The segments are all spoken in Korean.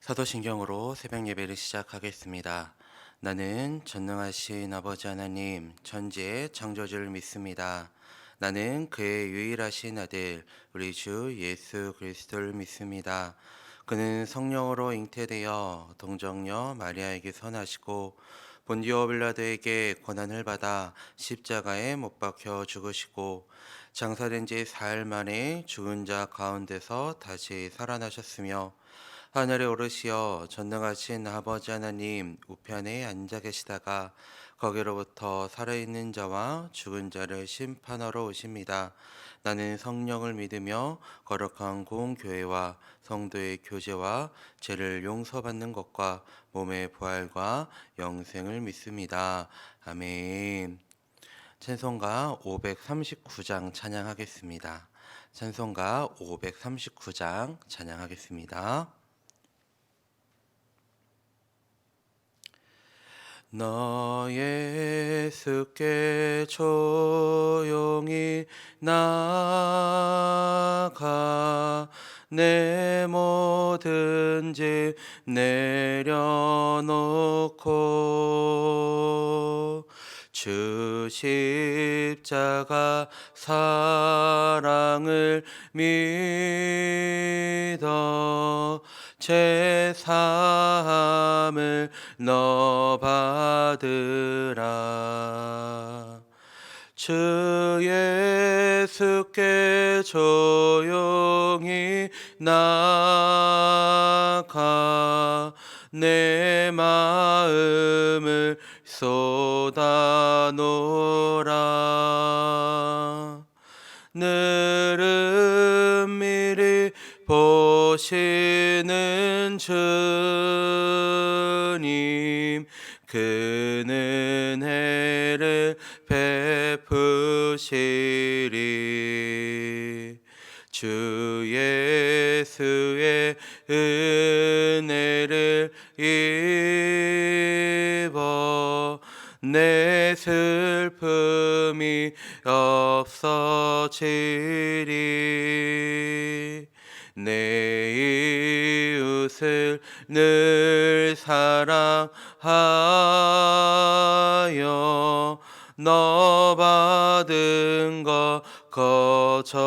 사도신경으로 새벽 예배를 시작하겠습니다. 나는 전능하신 아버지 하나님, 천지의 창조주를 믿습니다. 나는 그의 유일하신 아들, 우리 주 예수 그리스도를 믿습니다. 그는 성령으로 잉태되어 동정녀 마리아에게 선하시고 본디오 빌라도에게 고난을 받아 십자가에 못 박혀 죽으시고 장사된 지 사흘 만에 죽은 자 가운데서 다시 살아나셨으며 하늘에 오르시어 전능하신 아버지 하나님 우편에 앉아 계시다가 거기로부터 살아있는 자와 죽은 자를 심판하러 오십니다. 나는 성령을 믿으며 거룩한 공교회와 성도의 교제와 죄를 용서받는 것과 몸의 부활과 영생을 믿습니다. 아멘. 찬송가 539장 찬양하겠습니다. 찬송가 539장 찬양하겠습니다. 너 예수께 조용히 나아가 내 모든 짐 내려놓고 주 십자가 사랑을 믿어 제 사함을 너 받으라. 주 예수께 조용히 나아가 내 마음을 쏟아놓으라. 늘은 미리 보시는 주님 그는 은혜를 베푸시리. 주 예수의 은혜를 입어 내 슬픔이 없어지리. 내 이웃을 늘 사랑하여 너 받은 것 거저주라.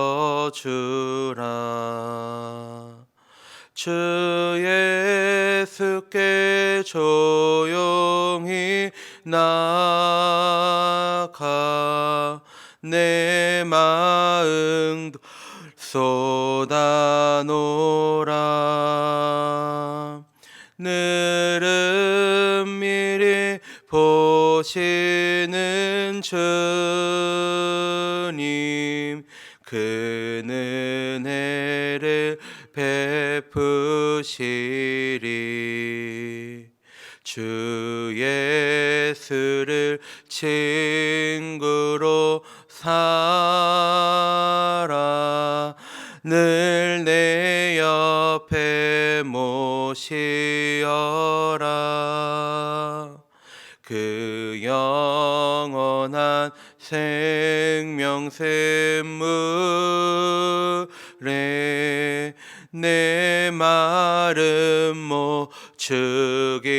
주 예수께 조용히 나아가 내 마음도 쏟아놓으라. 늘은 미리 보시는 주님 그는 은혜를 베푸시리. 주 예수를 친구로 삼아 늘 내 옆에 모시어라. 그 영원한 생명 샘물에 내 마른 못 죽이어라.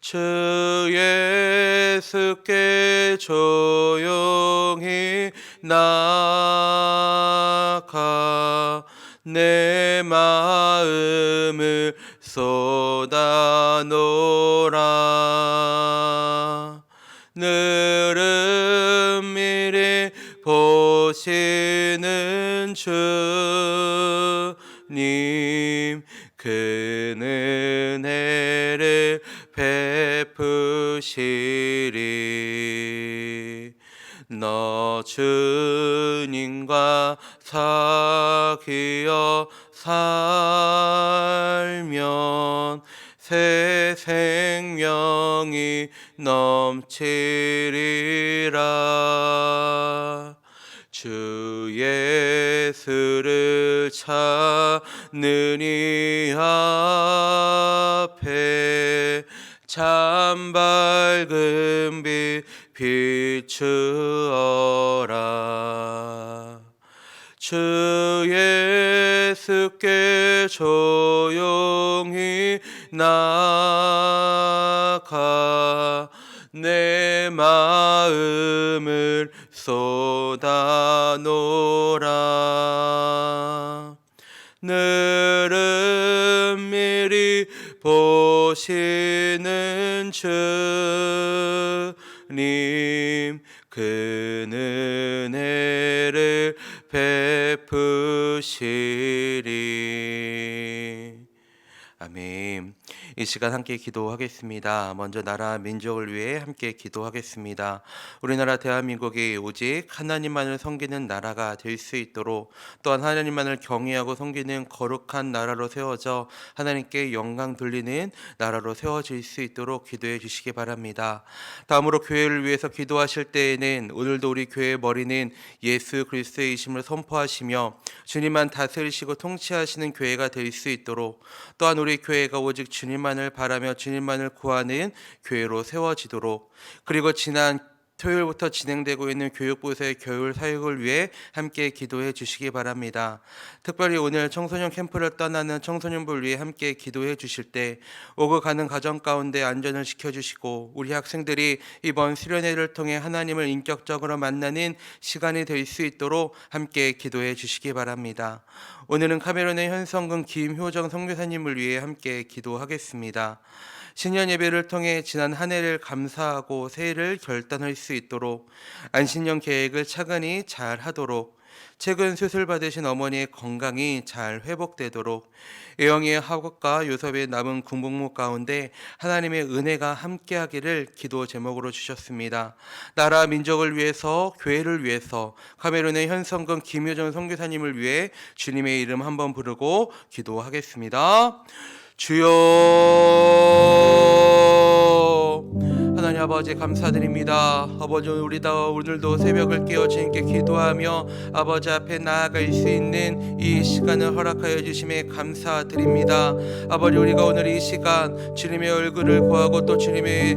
주 예수께 조용히 나아가 내 마음을 쏟아놓으라. 늘은 미리 보시는 주님 그는 은혜를 베푸시리. 너 주님과 사귀어 살면 새 생명이 넘치리라. 주 예수를 찾는 이 앞에 참 밝은 빛 비추어라. 주 예수께 조용히 나가 내 마음을 쏟아놓으라. 늘은 미리 보시는 주님 그는 은혜를 베푸시리. 아멘. 이 시간 함께 기도하겠습니다. 먼저 나라 민족을 위해 함께 기도하겠습니다. 우리나라 대한민국이 오직 하나님만을 섬기는 나라가 될 수 있도록, 또한 하나님만을 경외하고 섬기는 거룩한 나라로 세워져 하나님께 영광 돌리는 나라로 세워질 수 있도록 기도해 주시기 바랍니다. 다음으로 교회를 위해서 기도하실 때에는 오늘도 우리 교회의 머리는 예수 그리스도의 이심을 선포하시며 주님만 다스리시고 통치하시는 교회가 될 수 있도록, 또한 우리 교회가 오직 주님만을 바라며 주님만을 구하는 교회로 세워지도록, 그리고 지난 토요일부터 진행되고 있는 교육부에서의 교육 사역을 위해 함께 기도해 주시기 바랍니다. 특별히 오늘 청소년 캠프를 떠나는 청소년부를 위해 함께 기도해 주실 때 오고 가는 가정 가운데 안전을 지켜주시고, 우리 학생들이 이번 수련회를 통해 하나님을 인격적으로 만나는 시간이 될 수 있도록 함께 기도해 주시기 바랍니다. 오늘은 카메론의 현성군 김효정 선교사님을 위해 함께 기도하겠습니다. 신년 예배를 통해 지난 한 해를 감사하고 새해를 결단할 수 있도록, 안신년 계획을 차근히 잘 하도록, 최근 수술 받으신 어머니의 건강이 잘 회복되도록, 애영이의 학업과 요섭의 남은 군복무 가운데 하나님의 은혜가 함께하기를 기도 제목으로 주셨습니다. 나라 민족을 위해서, 교회를 위해서, 카메룬의 현성근 김효정 선교사님을 위해 주님의 이름 한번 부르고 기도하겠습니다. 주여, 하나님 아버지 감사드립니다. 아버지 오늘도 새벽을 깨어 주님께 기도하며 아버지 앞에 나아갈 수 있는 이 시간을 허락하여 주심에 감사드립니다. 아버지, 우리가 오늘 이 시간 주님의 얼굴을 구하고 또 주님의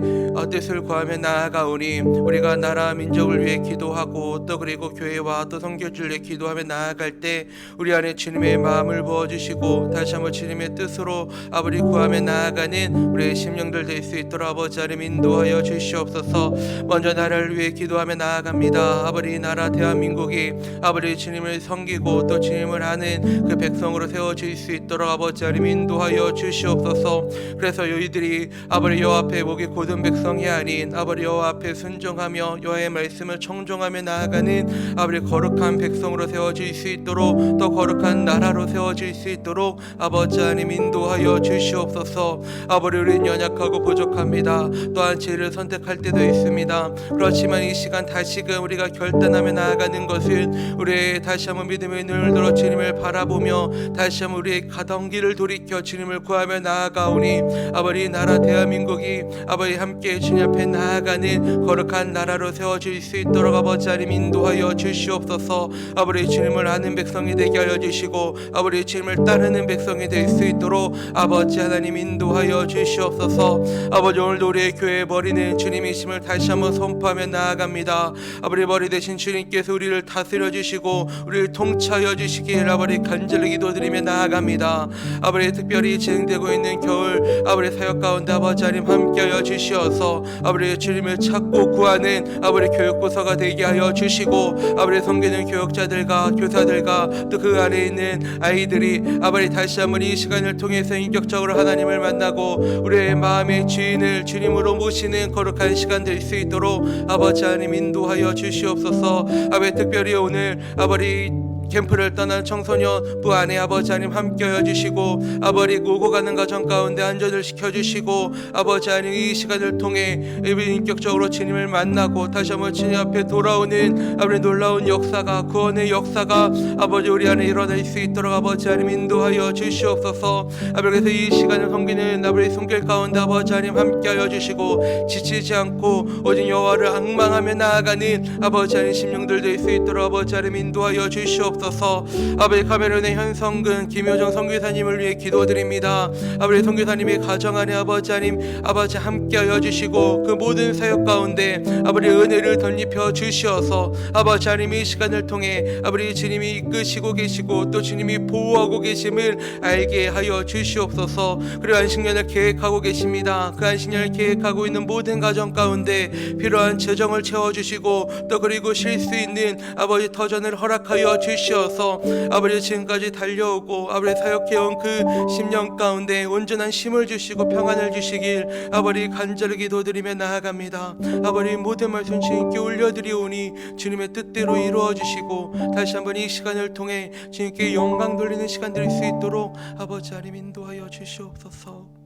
뜻을 구하며 나아가오니, 우리가 나라 민족을 위해 기도하고 또 그리고 교회와 또 선교주를 위해 기도하며 나아갈 때 우리 안에 주님의 마음을 부어주시고 다시 한번 주님의 뜻으로 아버지 구하며 나아가는 우리의 심령들 될 수 있도록 아버지 하나님 인도하여 주시옵소서. 먼저 나라를 위해 기도하며 나아갑니다. 아버지, 나라 대한민국이 아버지 주님을 섬기고 또 주님을 아는 그 백성으로 세워질 수 있도록 아버지 하나님 인도하여 주시옵소서. 그래서 너희들이 아버지 여호와 앞에 목이 곧은 백성이 아닌 아버지 여호와 앞에 순종하며 여호와의 말씀을 청종하며 나아가는 아버지 거룩한 백성으로 세워질 수 있도록, 또 거룩한 나라로 세워질 수 있도록 아버지 하나님 인도하여 주시옵소서. 아버지, 우리는 연약하고 부족합니다. 또한 죄를 선택할 때도 있습니다. 그렇지만 이 시간 다시금 우리가 결단하며 나아가는 것은 우리의 다시 한번 믿음의 눈을 들어 주님을 바라보며 다시 한번 우리의 가던 길을 돌이켜 주님을 구하며 나아가오니, 아버지 나라 대한민국이 아버지 함께 주님 앞에 나아가는 거룩한 나라로 세워질 수 있도록 아버지 하나님 인도하여 주시옵소서. 아버지 주님을 아는 백성이 되게 하여 주시고 아버지 주님을 따르는 백성이 될 수 있도록 아버지 하나님 인도하여 주시옵소서. 아버지, 오늘도 우리의 교회의 머리는 주님이심을 다시 한번 선포하며 나아갑니다. 아버지, 머리 대신 주님께서 우리를 다스려 주시고 우리를 통치하여 주시길 아버지 간절히 기도드리며 나아갑니다. 아버지, 특별히 진행되고 있는 겨울 아버지 사역 가운데 아버지 하나님 함께하여 주시어서 아버지 주님을 찾고 구하는 아버지 교육부서가 되게 하여 주시고, 아버지 섬기는 교육자들과 교사들과 또 그 안에 있는 아이들이 아버지 다시 한번 이 시간을 통해서 인격적으로 하나님을 만나고 우리의 마음의 주인을 주님으로 모시는 거룩한 시간 될 수 있도록 아버지 하나님 인도하여 주시옵소서. 아버지, 특별히 오늘 아버지 캠프를 떠난 청소년부 안에 아버지 하나님 함께하여 주시고 아버지 오고 가는 가정 가운데 안전을 시켜주시고 아버지 하나님 이 시간을 통해 인격적으로 주님을 만나고 다시 한번 주님 앞에 돌아오는 아버지 놀라운 역사가, 구원의 역사가 아버지 우리 안에 일어날 수 있도록 아버지 하나님 인도하여 주시옵소서. 아버지, 그래서 이 시간을 섬기는 아버지 손길 가운데 아버지 하나님 함께하여 주시고 지치지 않고 오직 여호와를 앙망하며 나아가는 아버지 하나님 심령들 될 수 있도록 아버지 하나님 인도하여 주시옵소서. 주시옵소서. 아버지 카메론의 현성근 김효정 선교사님을 위해 기도드립니다. 아버지 선교사님의 가정 안에 아버지 하나님 아버지 함께하여 주시고 그 모든 사역 가운데 아버지 은혜를 덧입혀 주시어서 아버지 하나님 이 시간을 통해 아버지 주님이 이끄시고 계시고 또 주님이 보호하고 계심을 알게 하여 주시옵소서. 그리고 안식년을 계획하고 계십니다. 그 안식년을 계획하고 있는 모든 가정 가운데 필요한 재정을 채워주시고 또 그리고 쉴 수 있는 아버지 터전을 허락하여 주시어서 아버지 지금까지 달려오고 아버지 사역해온 그 10년 가운데 온전한 힘을 주시고 평안을 주시길 아버지 간절히 기도드리며 나아갑니다. 아버지 모든 말씀 주님께 올려드리오니 주님의 뜻대로 이루어 주시고 다시 한번 이 시간을 통해 주님께 영광 돌리는 시간 될 수 있도록 아버지 하나님 인도하여 주시옵소서.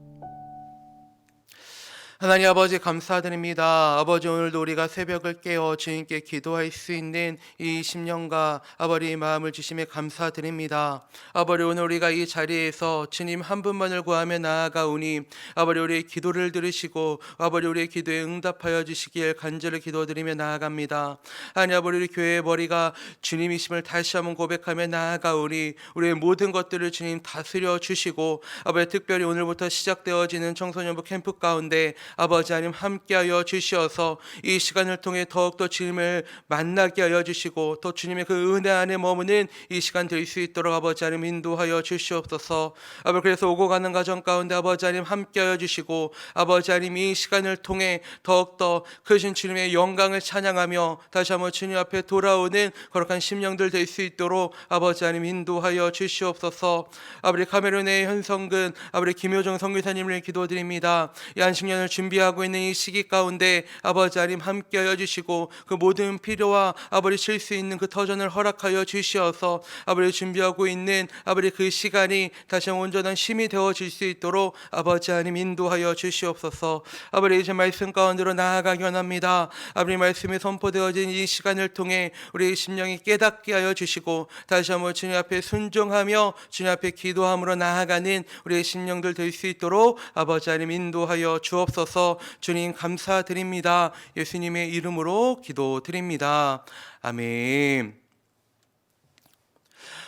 하나님 아버지 감사드립니다. 아버지 오늘도 우리가 새벽을 깨어 주님께 기도할 수 있는 이 10년과 아버지 마음을 주심에 감사드립니다. 아버지 오늘 우리가 이 자리에서 주님 한 분만을 구하며 나아가오니 아버지 우리의 기도를 들으시고 아버지 우리의 기도에 응답하여 주시길 간절히 기도드리며 나아갑니다. 하나님 아버지 우리 교회의 머리가 주님이심을 다시 한번 고백하며 나아가오니 우리의 모든 것들을 주님 다스려 주시고 아버지 특별히 오늘부터 시작되어지는 청소년부 캠프 가운데 아버지 하나님 함께하여 주시어서 이 시간을 통해 더욱더 주님을 만나게 하여 주시고 또 주님의 그 은혜 안에 머무는 이 시간 될 수 있도록 아버지 하나님 인도하여 주시옵소서. 아버지 그래서 오고 가는 가정 가운데 아버지 하나님 함께하여 주시고 아버지 하나님 이 시간을 통해 더욱더 크신 주님의 영광을 찬양하며 다시 한번 주님 앞에 돌아오는 거룩한 심령들 될 수 있도록 아버지 하나님 인도하여 주시옵소서. 아버지 카메론의 현성근 아버지 김효정 선교사님을 기도드립니다. 이 안식년을 준비하고 있는 이 시기 가운데 아버지 하나님 함께하여 주시고 그 모든 필요와 아버지 쉴 수 있는 그 터전을 허락하여 주시어서 아버지 준비하고 있는 아버지 그 시간이 다시 온전한 쉼이 되어질 수 있도록 아버지 하나님 인도하여 주시옵소서. 아버지 이제 말씀 가운데로 나아가기 원합니다. 아버지 말씀이 선포되어진 이 시간을 통해 우리의 심령이 깨닫게 하여 주시고 다시 한번 주님 앞에 순종하며 주님 앞에 기도함으로 나아가는 우리의 심령들 될 수 있도록 아버지 하나님 인도하여 주옵소서. 주님 감사드립니다. 예수님의 이름으로 기도드립니다. 아멘.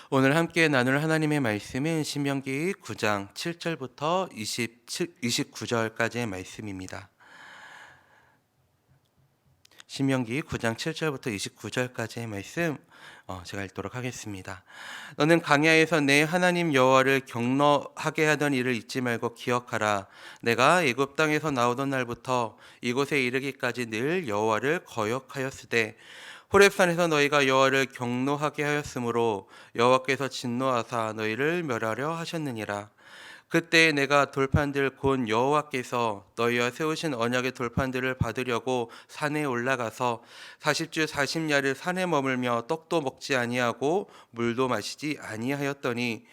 오늘 함께 나눌 하나님의 말씀은 신명기 9장 7절부터 29절까지의 말씀입니다. 신명기 9장 7절부터 29절까지의 말씀 제가 읽도록 하겠습니다. 너는 광야에서 내 하나님 여호와를 경노하게 하던 일을 잊지 말고 기억하라. 내가 애굽 땅에서 나오던 날부터 이곳에 이르기까지 늘 여호와를 거역하였으되 호렙산에서 너희가 여호와를 경노하게 하였으므로 여호와께서 진노하사 너희를 멸하려 하셨느니라. 그때 내가 돌판들 곧 여호와께서 너희와 세우신 언약의 돌판들을 받으려고 산에 올라가서 40주 40야를 산에 머물며 떡도 먹지 아니하고 물도 마시지 아니하였더니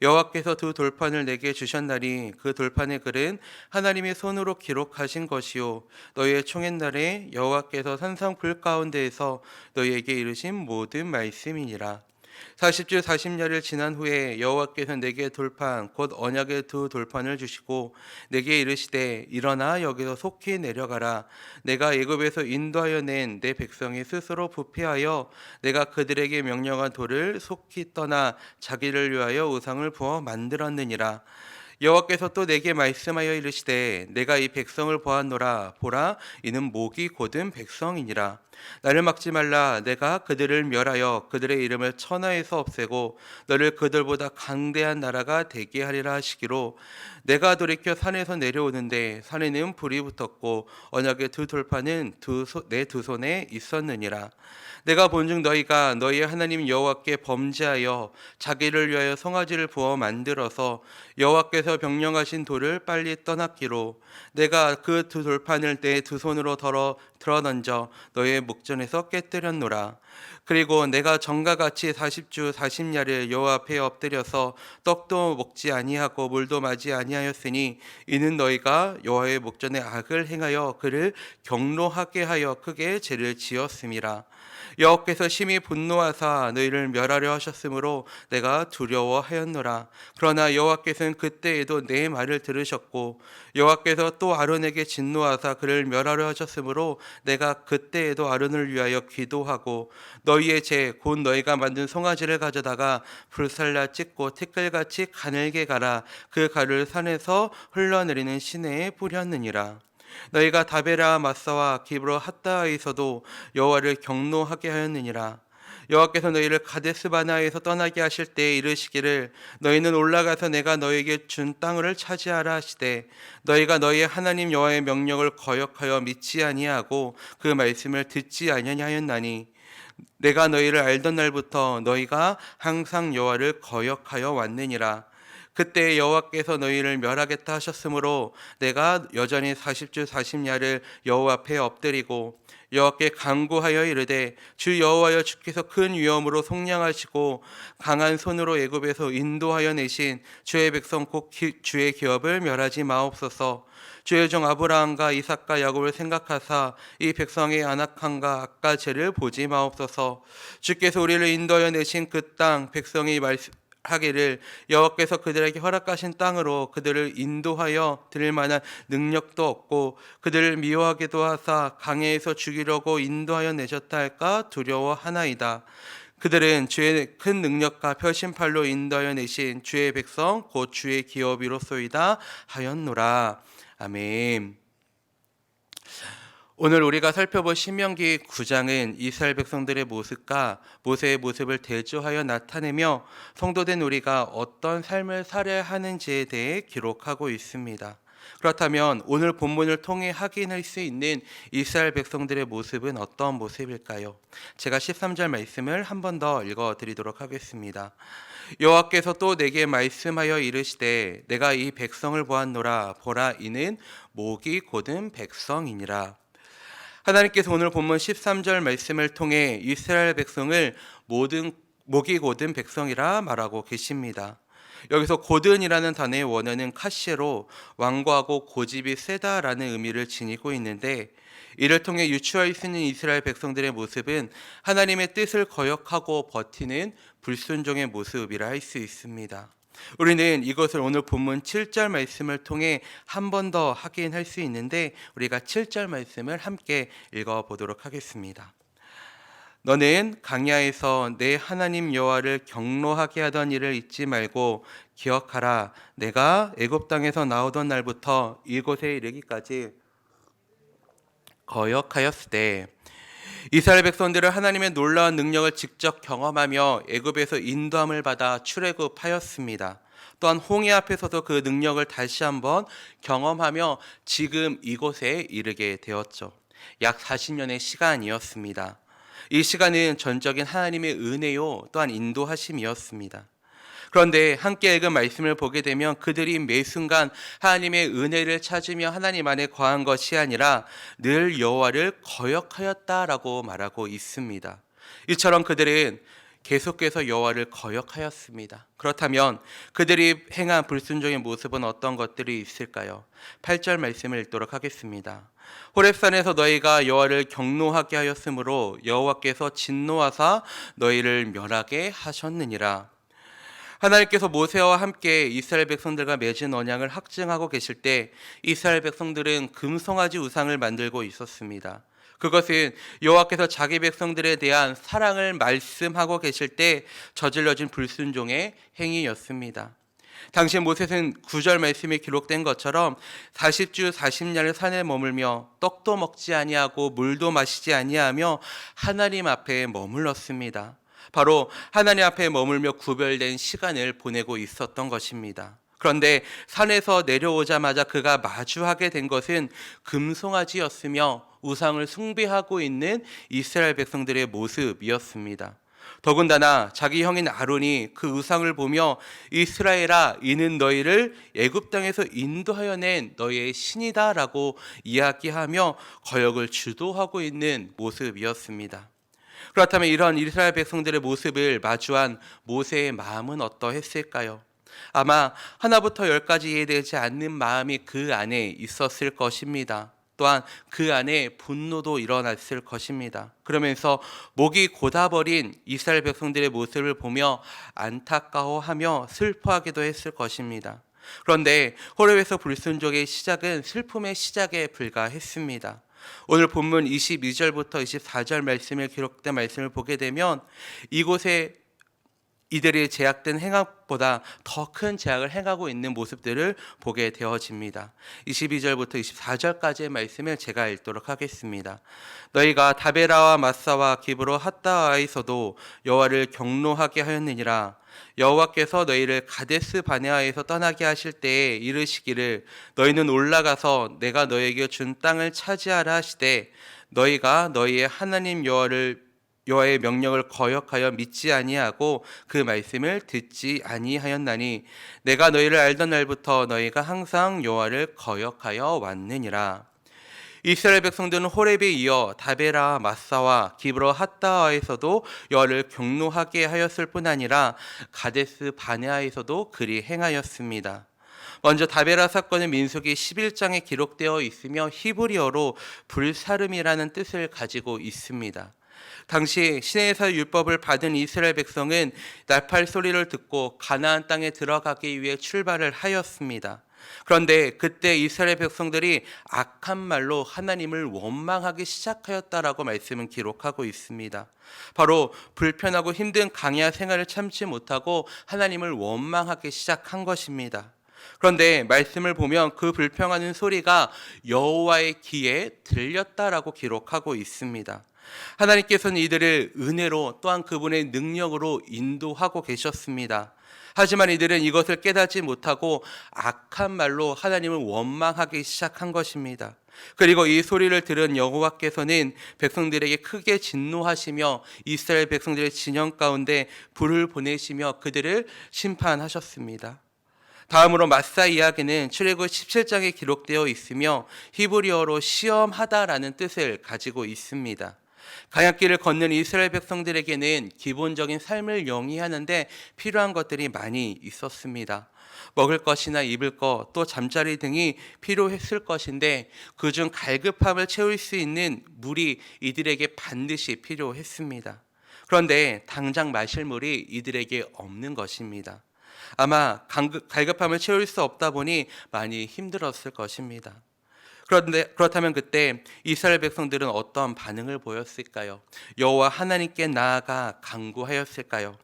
여호와께서 두 돌판을 내게 주셨나니 그 돌판의 글은 하나님의 손으로 기록하신 것이요 너희의 총옛날에 여호와께서 산상 불 가운데에서 너희에게 이르신 모든 말씀이니라. 40주 40야를 지난 후에 여호와께서 내게 돌판 곧 언약의 두 돌판을 주시고 내게 이르시되 일어나 여기서 속히 내려가라. 내가 애굽에서 인도하여 낸 내 백성이 스스로 부패하여 내가 그들에게 명령한 돌을 속히 떠나 자기를 위하여 우상을 부어 만들었느니라. 여호와께서 또 내게 말씀하여 이르시되 내가 이 백성을 보았노라. 보라 이는 목이 곧은 백성이니라. 나를 막지 말라. 내가 그들을 멸하여 그들의 이름을 천하에서 없애고 너를 그들보다 강대한 나라가 되게 하리라 하시기로 내가 돌이켜 산에서 내려오는데 산에는 불이 붙었고 언약의 두 돌판은 내 두 손에 있었느니라. 내가 본즉 너희가 너희의 하나님 여호와께 범죄하여 자기를 위하여 송아지를 부어 만들어서 여호와께서 명령하신 돌을 빨리 떠났기로 내가 그 두 돌판을 내 두 손으로 들어 던져 너희의 목전에서 깨뜨렸노라. 그리고 내가 전과 같이 40주 40야를 여호와 앞에 엎드려서 떡도 먹지 아니하고 물도 마지 아니하였으니 이는 너희가 여호와의 목전에 악을 행하여 그를 경노하게 하여 크게 죄를 지었음이라. 여호와께서 심히 분노하사 너희를 멸하려 하셨으므로 내가 두려워하였노라. 그러나 여호와께서는 그때 그때에도 내 말을 들으셨고 여호와께서 또 아론에게 진노하사 그를 멸하려 하셨으므로 내가 그때에도 아론을 위하여 기도하고 너희의 제 곧 너희가 만든 송아지를 가져다가 불살라 찢고 티끌같이 가늘게 갈아 그 가루를 산에서 흘러내리는 시내에 뿌렸느니라. 너희가 다베라 마사와 기브로 핫다에서도 여호와를 경노하게 하였느니라. 여호와께서 너희를 가데스 바나에서 떠나게 하실 때에 이르시기를 너희는 올라가서 내가 너희에게 준 땅을 차지하라 하시되 너희가 너희의 하나님 여호와의 명령을 거역하여 믿지 아니하고 그 말씀을 듣지 아니하였나니 내가 너희를 알던 날부터 너희가 항상 여호와를 거역하여 왔느니라. 그때 여호와께서 너희를 멸하겠다 하셨으므로 내가 여전히 40주 40야를 여호와 앞에 엎드리고 여호와께 간구하여 이르되 주 여호와여 주께서 큰 위엄으로 속량하시고 강한 손으로 애굽에서 인도하여 내신 주의 백성 곧 주의 기업을 멸하지 마옵소서. 주의 종 아브라함과 이삭과 야곱을 생각하사 이 백성의 안악함과 악과 죄를 보지 마옵소서. 주께서 우리를 인도하여 내신 그 땅 백성이 하기를 여호와께서 그들에게 허락하신 땅으로 그들을 인도하여 들을 만한 능력도 없고 그들을 미워하기도 하사 강해에서 죽이려고 인도하여 내셨다 할까 두려워하나이다. 그들은 주의 큰 능력과 표심팔로 인도하여 내신 주의 백성 곧 주의 기업이로소이다 하였노라. 아멘. 오늘 우리가 살펴볼 신명기 9장은 이스라엘 백성들의 모습과 모세의 모습을 대조하여 나타내며 성도된 우리가 어떤 삶을 살아야 하는지에 대해 기록하고 있습니다. 그렇다면 오늘 본문을 통해 확인할 수 있는 이스라엘 백성들의 모습은 어떤 모습일까요? 제가 13절 말씀을 한 번 더 읽어드리도록 하겠습니다. 여호와께서 또 내게 말씀하여 이르시되 내가 이 백성을 보았노라. 보라, 이는 목이 곧은 백성이니라. 하나님께서 오늘 본문 13절 말씀을 통해 이스라엘 백성을 목이 곧은 백성이라 말하고 계십니다. 여기서 곧은이라는 단어의 원어는 카시로 완고하고 고집이 세다라는 의미를 지니고 있는데 이를 통해 유추할 수 있는 이스라엘 백성들의 모습은 하나님의 뜻을 거역하고 버티는 불순종의 모습이라 할 수 있습니다. 우리는 이것을 오늘 본문 7절 말씀을 통해 한 번 더 확인할 수 있는데 우리가 7절 말씀을 함께 읽어보도록 하겠습니다. 너는 광야에서 내 하나님 여호와를 경노하게 하던 일을 잊지 말고 기억하라. 내가 애굽 땅에서 나오던 날부터 이곳에 이르기까지 거역하였으되 이스라엘 백성들은 하나님의 놀라운 능력을 직접 경험하며 애굽에서 인도함을 받아 출애굽하였습니다. 또한 홍해 앞에서도 그 능력을 다시 한번 경험하며 지금 이곳에 이르게 되었죠. 약 40년의 시간이었습니다. 이 시간은 전적인 하나님의 은혜요 또한 인도하심이었습니다. 그런데 함께 읽은 말씀을 보게 되면 그들이 매 순간 하나님의 은혜를 찾으며 하나님 안에 거한 것이 아니라 늘 여호와를 거역하였다라고 말하고 있습니다. 이처럼 그들은 계속해서 여호와를 거역하였습니다. 그렇다면 그들이 행한 불순종의 모습은 어떤 것들이 있을까요? 8절 말씀을 읽도록 하겠습니다. 호렙산에서 너희가 여호와를 경노하게 하였으므로 여호와께서 진노하사 너희를 멸하게 하셨느니라. 하나님께서 모세와 함께 이스라엘 백성들과 맺은 언약을 확증하고 계실 때 이스라엘 백성들은 금송아지 우상을 만들고 있었습니다. 그것은 여호와께서 자기 백성들에 대한 사랑을 말씀하고 계실 때 저질러진 불순종의 행위였습니다. 당시 모세는 9절 말씀에 기록된 것처럼 40주 40야를 산에 머물며 떡도 먹지 아니하고 물도 마시지 아니하며 하나님 앞에 머물렀습니다. 바로 하나님 앞에 머물며 구별된 시간을 보내고 있었던 것입니다. 그런데 산에서 내려오자마자 그가 마주하게 된 것은 금송아지였으며 우상을 숭배하고 있는 이스라엘 백성들의 모습이었습니다. 더군다나 자기 형인 아론이 그 우상을 보며 이스라엘아, 이는 너희를 애굽 땅에서 인도하여 낸 너희의 신이다라고 이야기하며 거역을 주도하고 있는 모습이었습니다. 그렇다면 이런 이스라엘 백성들의 모습을 마주한 모세의 마음은 어떠했을까요? 아마 하나부터 열까지 이해되지 않는 마음이 그 안에 있었을 것입니다. 또한 그 안에 분노도 일어났을 것입니다. 그러면서 목이 곧아버린 이스라엘 백성들의 모습을 보며 안타까워하며 슬퍼하기도 했을 것입니다. 그런데 호렙에서 불순종의 시작은 슬픔의 시작에 불과했습니다. 오늘 본문 22절부터 24절 말씀에 기록된 말씀을 보게 되면 이곳에 이들이 제약된 행악보다 더 큰 제약을 행하고 있는 모습들을 보게 되어집니다. 22절부터 24절까지의 말씀을 제가 읽도록 하겠습니다. 너희가 다베라와 마사와 기브로 핫다아에서도 여호와를 경노하게 하였느니라. 여호와께서 너희를 가데스 바네아에서 떠나게 하실 때에 이르시기를 너희는 올라가서 내가 너희에게 준 땅을 차지하라 하시되 너희가 너희의 하나님 여호와의 명령을 거역하여 믿지 아니하고 그 말씀을 듣지 아니하였나니 내가 너희를 알던 날부터 너희가 항상 여호와를 거역하여 왔느니라. 이스라엘 백성들은 호렙에 이어 다베라, 마사와 기브로 핫다아에서도 여호와를 경노하게 하였을 뿐 아니라 가데스 바네아에서도 그리 행하였습니다. 먼저 다베라 사건은 민수기 11장에 기록되어 있으며 히브리어로 불사름이라는 뜻을 가지고 있습니다. 당시 시내에서 율법을 받은 이스라엘 백성은 나팔 소리를 듣고 가나안 땅에 들어가기 위해 출발을 하였습니다. 그런데 그때 이스라엘 백성들이 악한 말로 하나님을 원망하기 시작하였다라고 말씀은 기록하고 있습니다. 바로 불편하고 힘든 광야 생활을 참지 못하고 하나님을 원망하기 시작한 것입니다. 그런데 말씀을 보면 그 불평하는 소리가 여호와의 귀에 들렸다라고 기록하고 있습니다. 하나님께서는 이들을 은혜로 또한 그분의 능력으로 인도하고 계셨습니다. 하지만 이들은 이것을 깨닫지 못하고 악한 말로 하나님을 원망하기 시작한 것입니다. 그리고 이 소리를 들은 여호와께서는 백성들에게 크게 진노하시며 이스라엘 백성들의 진영 가운데 불을 보내시며 그들을 심판하셨습니다. 다음으로 마사 이야기는 출애굽 17장에 기록되어 있으며 히브리어로 시험하다라는 뜻을 가지고 있습니다. 광야길을 걷는 이스라엘 백성들에게는 기본적인 삶을 영위하는데 필요한 것들이 많이 있었습니다. 먹을 것이나 입을 것, 또 잠자리 등이 필요했을 것인데 그중 갈급함을 채울 수 있는 물이 이들에게 반드시 필요했습니다. 그런데 당장 마실 물이 이들에게 없는 것입니다. 아마 갈급함을 채울 수 없다 보니 많이 힘들었을 것입니다. 그렇다면 그때 이스라엘 백성들은 어떤 반응을 보였을까요? 여호와 하나님께 나아가 간구하였을까요?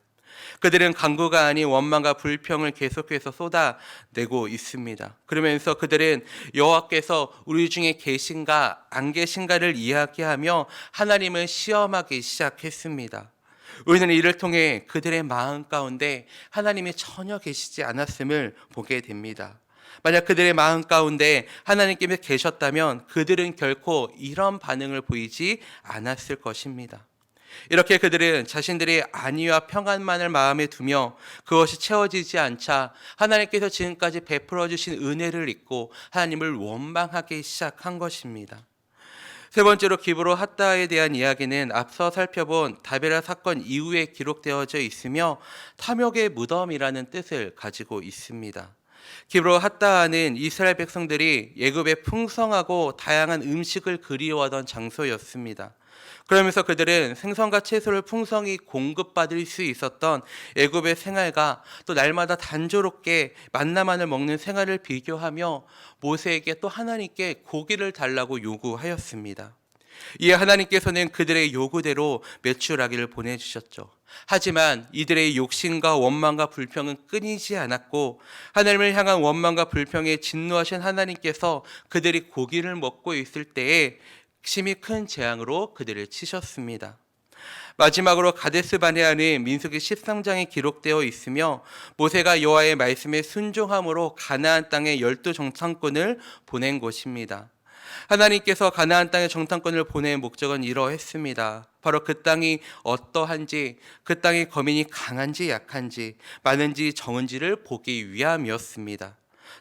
그들은 간구가 아닌 원망과 불평을 계속해서 쏟아내고 있습니다. 그러면서 그들은 여호와께서 우리 중에 계신가 안 계신가를 이야기하며 하나님을 시험하기 시작했습니다. 우리는 이를 통해 그들의 마음 가운데 하나님이 전혀 계시지 않았음을 보게 됩니다. 만약 그들의 마음 가운데 하나님께서 계셨다면 그들은 결코 이런 반응을 보이지 않았을 것입니다. 이렇게 그들은 자신들의 안위와 평안만을 마음에 두며 그것이 채워지지 않자 하나님께서 지금까지 베풀어 주신 은혜를 잊고 하나님을 원망하기 시작한 것입니다. 세 번째로 기브로 핫다에 대한 이야기는 앞서 살펴본 다베라 사건 이후에 기록되어져 있으며 탐욕의 무덤이라는 뜻을 가지고 있습니다. 기브로 핫다하는 이스라엘 백성들이 애굽의 풍성하고 다양한 음식을 그리워하던 장소였습니다. 그러면서 그들은 생선과 채소를 풍성히 공급받을 수 있었던 애굽의 생활과 또 날마다 단조롭게 만나만을 먹는 생활을 비교하며 모세에게 또 하나님께 고기를 달라고 요구하였습니다. 이에 하나님께서는 그들의 요구대로 메추라기를 보내주셨죠. 하지만 이들의 욕심과 원망과 불평은 끊이지 않았고 하나님을 향한 원망과 불평에 진노하신 하나님께서 그들이 고기를 먹고 있을 때에 심히 큰 재앙으로 그들을 치셨습니다. 마지막으로 가데스 바네아는 민수기 13장에 기록되어 있으며 모세가 여호와의 말씀에 순종함으로 가나안 땅에 12정탐꾼을 보낸 곳입니다. 하나님께서 가나안 땅에 정탐꾼을 보낸 목적은 이러했습니다. 바로 그 땅이 어떠한지, 그 땅의 거민이 강한지 약한지, 많은지 적은지를 보기 위함이었습니다.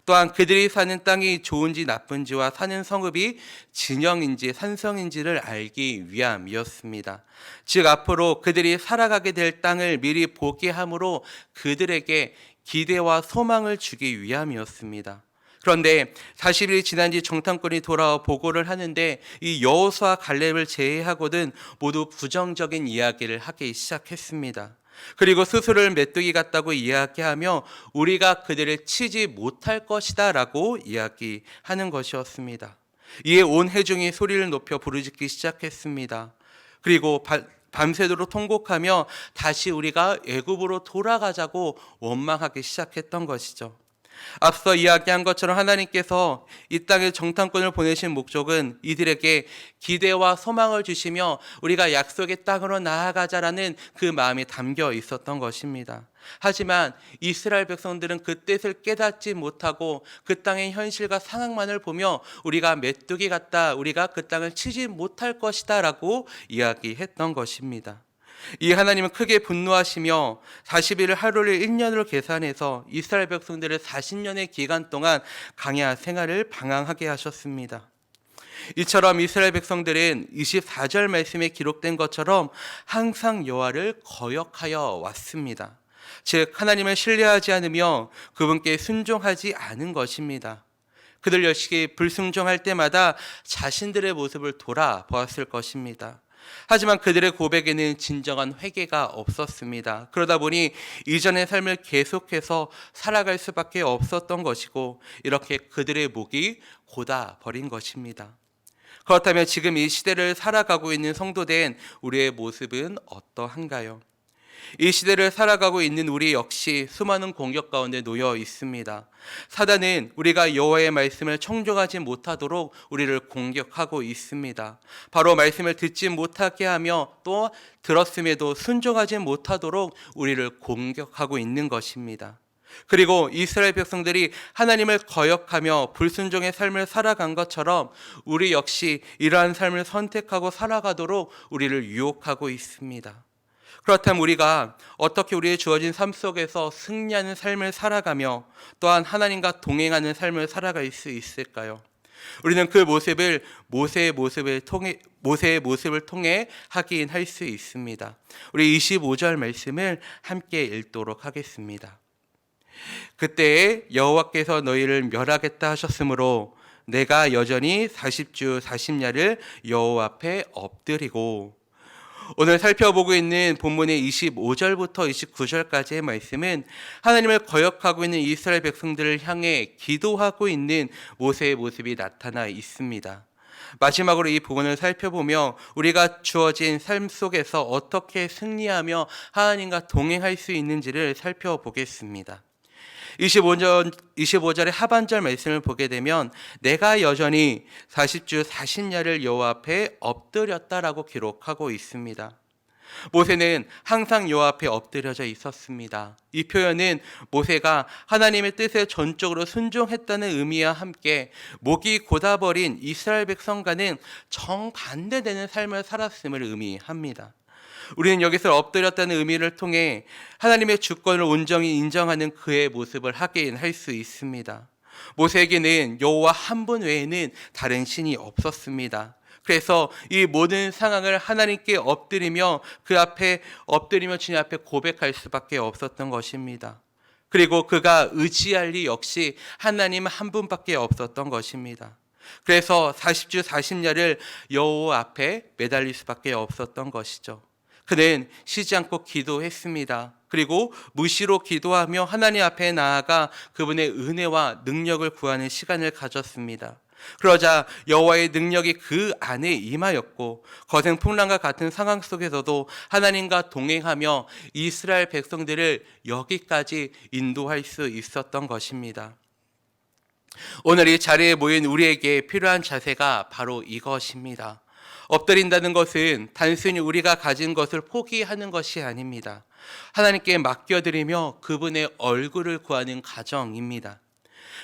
또한 그들이 사는 땅이 좋은지 나쁜지와 사는 성읍이 진영인지 산성인지를 알기 위함이었습니다. 즉 앞으로 그들이 살아가게 될 땅을 미리 보게 함으로 그들에게 기대와 소망을 주기 위함이었습니다. 그런데 40일이 지난 뒤 정탐꾼이 돌아와 보고를 하는데 이 여호수아 갈렙을 제외하고는 모두 부정적인 이야기를 하기 시작했습니다. 그리고 스스로를 메뚜기 같다고 이야기하며 우리가 그들을 치지 못할 것이다 라고 이야기하는 것이었습니다. 이에 온 회중이 소리를 높여 부르짖기 시작했습니다. 그리고 밤새도록 통곡하며 다시 우리가 애굽으로 돌아가자고 원망하기 시작했던 것이죠. 앞서 이야기한 것처럼 하나님께서 이 땅에 정탐꾼을 보내신 목적은 이들에게 기대와 소망을 주시며 우리가 약속의 땅으로 나아가자라는 그 마음이 담겨 있었던 것입니다. 하지만 이스라엘 백성들은 그 뜻을 깨닫지 못하고 그 땅의 현실과 상황만을 보며 우리가 메뚜기 같다, 우리가 그 땅을 치지 못할 것이다 라고 이야기했던 것입니다. 이 하나님은 크게 분노하시며 40일을 하루를 1년으로 계산해서 이스라엘 백성들을 40년의 기간 동안 광야 생활을 방황하게 하셨습니다. 이처럼 이스라엘 백성들은 24절 말씀에 기록된 것처럼 항상 여호와를 거역하여 왔습니다. 즉 하나님을 신뢰하지 않으며 그분께 순종하지 않은 것입니다. 그들 역시 불순종할 때마다 자신들의 모습을 돌아보았을 것입니다. 하지만 그들의 고백에는 진정한 회개가 없었습니다. 그러다 보니 이전의 삶을 계속해서 살아갈 수밖에 없었던 것이고 이렇게 그들의 목이 곧아버린 것입니다. 그렇다면 지금 이 시대를 살아가고 있는 성도된 우리의 모습은 어떠한가요? 이 시대를 살아가고 있는 우리 역시 수많은 공격 가운데 놓여 있습니다. 사단은 우리가 여호와의 말씀을 청종하지 못하도록 우리를 공격하고 있습니다. 바로 말씀을 듣지 못하게 하며 또 들었음에도 순종하지 못하도록 우리를 공격하고 있는 것입니다. 그리고 이스라엘 백성들이 하나님을 거역하며 불순종의 삶을 살아간 것처럼 우리 역시 이러한 삶을 선택하고 살아가도록 우리를 유혹하고 있습니다. 그렇다면 우리가 어떻게 우리의 주어진 삶 속에서 승리하는 삶을 살아가며 또한 하나님과 동행하는 삶을 살아갈 수 있을까요? 우리는 그 모습을 모세의 모습을 통해 확인할 수 있습니다. 우리 25절 말씀을 함께 읽도록 하겠습니다. 그때에 여호와께서 너희를 멸하겠다 하셨으므로 내가 여전히 40주 40야를 여호와 앞에 엎드리고. 오늘 살펴보고 있는 본문의 25절부터 29절까지의 말씀은 하나님을 거역하고 있는 이스라엘 백성들을 향해 기도하고 있는 모세의 모습이 나타나 있습니다. 마지막으로 이 부분을 살펴보며 우리가 주어진 삶 속에서 어떻게 승리하며 하나님과 동행할 수 있는지를 살펴보겠습니다. 25절의 하반절 말씀을 보게 되면 내가 여전히 40주 40야를 여호와 앞에 엎드렸다라고 기록하고 있습니다. 모세는 항상 여호와 앞에 엎드려져 있었습니다. 이 표현은 모세가 하나님의 뜻에 전적으로 순종했다는 의미와 함께 목이 곧아버린 이스라엘 백성과는 정반대되는 삶을 살았음을 의미합니다. 우리는 여기서 엎드렸다는 의미를 통해 하나님의 주권을 온전히 인정하는 그의 모습을 확인할 수 있습니다. 모세에게는 여호와 한 분 외에는 다른 신이 없었습니다. 그래서 이 모든 상황을 하나님께 엎드리며 그 앞에 엎드리며 주님 앞에 고백할 수밖에 없었던 것입니다. 그리고 그가 의지할 리 역시 하나님 한 분밖에 없었던 것입니다. 그래서 40주 40야를 여호와 앞에 매달릴 수밖에 없었던 것이죠. 그는 쉬지 않고 기도했습니다. 그리고 무시로 기도하며 하나님 앞에 나아가 그분의 은혜와 능력을 구하는 시간을 가졌습니다. 그러자 여호와의 능력이 그 안에 임하였고 거센 풍랑과 같은 상황 속에서도 하나님과 동행하며 이스라엘 백성들을 여기까지 인도할 수 있었던 것입니다. 오늘 이 자리에 모인 우리에게 필요한 자세가 바로 이것입니다. 엎드린다는 것은 단순히 우리가 가진 것을 포기하는 것이 아닙니다. 하나님께 맡겨드리며 그분의 얼굴을 구하는 과정입니다.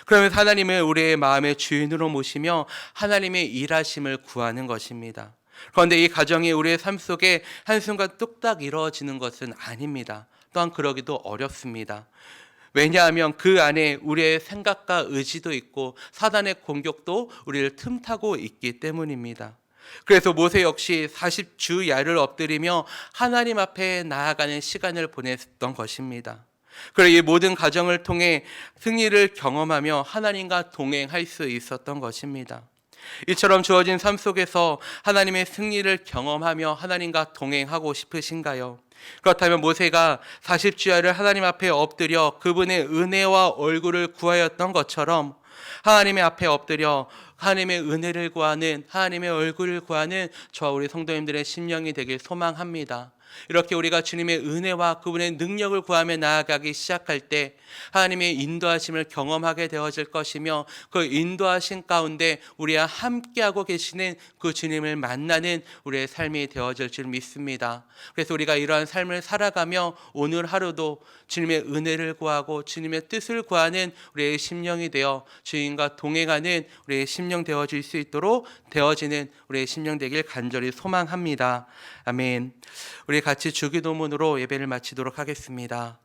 그러면서 하나님을 우리의 마음의 주인으로 모시며 하나님의 일하심을 구하는 것입니다. 그런데 이 과정이 우리의 삶 속에 한순간 뚝딱 이루어지는 것은 아닙니다. 또한 그러기도 어렵습니다. 왜냐하면 그 안에 우리의 생각과 의지도 있고 사단의 공격도 우리를 틈타고 있기 때문입니다. 그래서 모세 역시 40주야를 엎드리며 하나님 앞에 나아가는 시간을 보냈던 것입니다. 그리고 이 모든 과정을 통해 승리를 경험하며 하나님과 동행할 수 있었던 것입니다. 이처럼 주어진 삶 속에서 하나님의 승리를 경험하며 하나님과 동행하고 싶으신가요? 그렇다면 모세가 40주야를 하나님 앞에 엎드려 그분의 은혜와 얼굴을 구하였던 것처럼 하나님의 앞에 엎드려 하나님의 은혜를 구하는, 하나님의 얼굴을 구하는 저와 우리 성도님들의 심령이 되길 소망합니다. 이렇게 우리가 주님의 은혜와 그분의 능력을 구하며 나아가기 시작할 때 하나님의 인도하심을 경험하게 되어질 것이며, 그 인도하심 가운데 우리와 함께하고 계시는 그 주님을 만나는 우리의 삶이 되어질 줄 믿습니다. 그래서 우리가 이러한 삶을 살아가며 오늘 하루도 주님의 은혜를 구하고 주님의 뜻을 구하는 우리의 심령이 되어 주님과 동행하는 우리의 심령 되어질 수 있도록 되어지는 우리의 심령 되길 간절히 소망합니다. 아멘. 우리 같이 주기도문으로 예배를 마치도록 하겠습니다.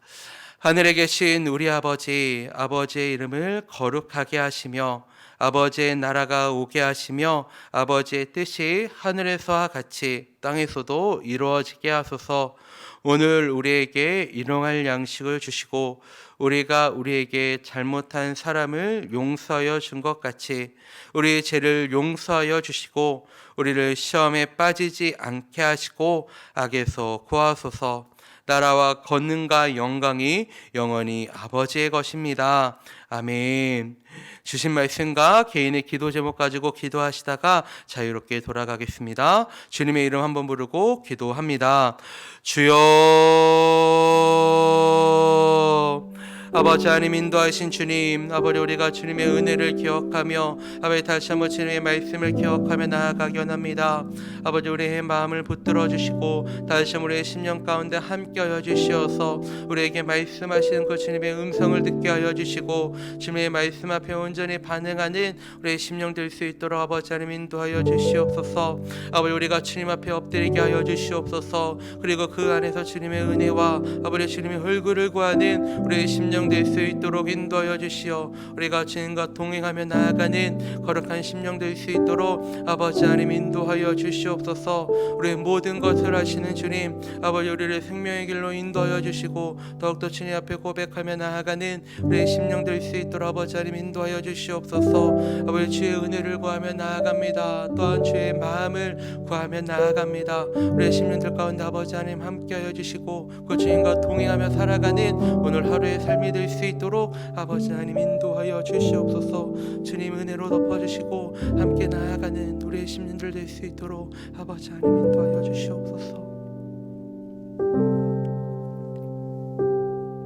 하늘에 계신 우리 아버지, 아버지의 이름을 거룩하게 하시며 아버지의 나라가 오게 하시며 아버지의 뜻이 하늘에서와 같이 땅에서도 이루어지게 하소서. 오늘 우리에게 일용할 양식을 주시고 우리가 우리에게 잘못한 사람을 용서하여 준 것 같이 우리의 죄를 용서하여 주시고 우리를 시험에 빠지지 않게 하시고 악에서 구하소서. 나라와 권능과 영광이 영원히 아버지의 것입니다. 아멘. 주신 말씀과 개인의 기도 제목 가지고 기도하시다가 자유롭게 돌아가겠습니다. 주님의 이름 한번 부르고 기도합니다. 주여, 아버지 하나님 인도하신 주님, 아버지 우리가 주님의 은혜를 기억하며 아버지 다시 한번 주님의 말씀을 기억하며 나아가기 원합니다. 아버지 우리의 마음을 붙들어 주시고 다시 한번 우리의 심령 가운데 함께하여 주시어서 우리에게 말씀하시는 그 주님의 음성을 듣게 하여 주시고 주님의 말씀 앞에 온전히 반응하는 우리의 심령 될 수 있도록 아버지 하나님 인도하여 주시옵소서. 아버지 우리가 주님 앞에 엎드리게 하여 주시옵소서. 그리고 그 안에서 주님의 은혜와 아버지 주님의 얼굴을 구하는 우리의 심령 될 수 있도록 인도하여 주시어 우리가 주님과 동행하며 나아가는 거룩한 심령 될 수 있도록 아버지 하나님 인도하여 주시옵소서. 우리의 모든 것을 하시는 주님, 아버지 우리를 생명의 길로 인도하여 주시고 더욱더 주님 앞에 고백하며 나아가는 우리의 심령 될 수 있도록 아버지 하나님 인도하여 주시옵소서. 아버지 주의 은혜를 구하며 나아갑니다. 또한 주의 마음을 구하며 나아갑니다. 우리의 심령들 가운데 아버지 하나님 함께하여 주시고 그 주님과 동행하며 살아가는 오늘 하루의 삶이 될 수 있도록 아버지 하나님 인도하여 주시옵소서. 주님 은혜로 덮어주시고 함께 나아가는 우리의 심령들 될 수 있도록 아버지 하나님 인도하여 주시옵소서.